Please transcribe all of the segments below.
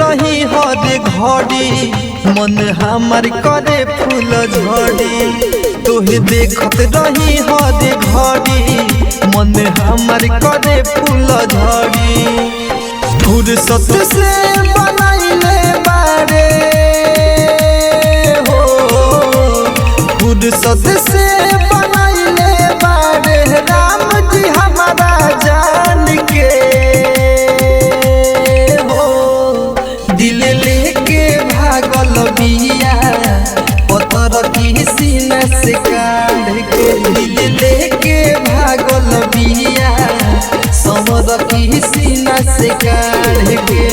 रही हर घड़ी मन हमार करे फूल झड़ी। तोहे देखत रही हर घड़ी मन हमार करे फूल झड़ी। फुर्सत से बनाइले बारे हो, फुर्सत से बनाइले बारे राम जी हमारा जान के हो। दिल लेके भागल बिया पत्थर की सीना से काढ़ के। दिल लेके भागल बिया समर की सीना से काढ़ के।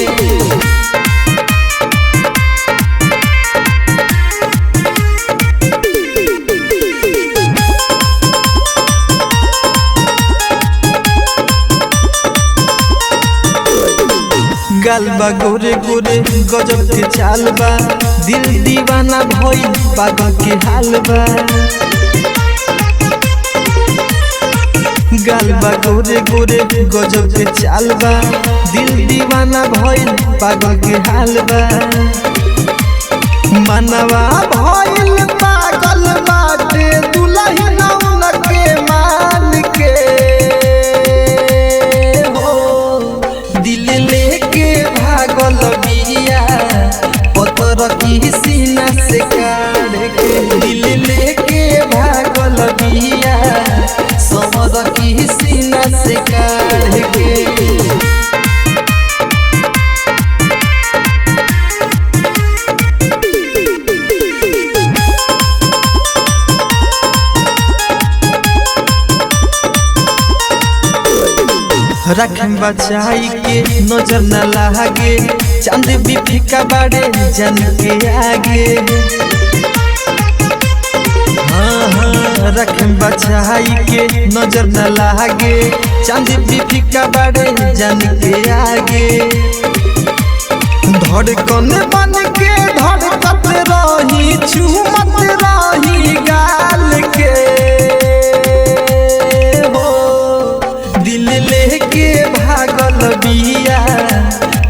गाल बा गोरे गोरे गजब के चाल बा, दिल दीवाना भइल पागल के हाल बा। गाल बा गोरे गोरे गजब के चाल बा, दिल दीवाना भइल पागल के हाल बा। मनवा भइल पागल बाटे दुल्हन के मान के हो। दिल लेके भागल बिया पत्थर की सीना से काढ़ के। दिल लेके भागल बिया समर की सीना से काढ़ के। रखम बचाई के नजर न लागे, चांद भी फीका बाड़े जन के आगे। हाँ हाँ रखम बचाई के नजर न लागे, चांद भी फीका बाड़े जन के आगे। धड़कन बन के धड़कत रही चूमत रही गाल के हो। दिल लेके भागल बिया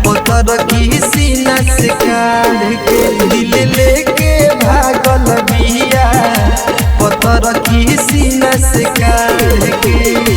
पत्थर की सीना से काढ़ के। दिल लेके भागल बिया पत्थर की सीना से काढ़ के।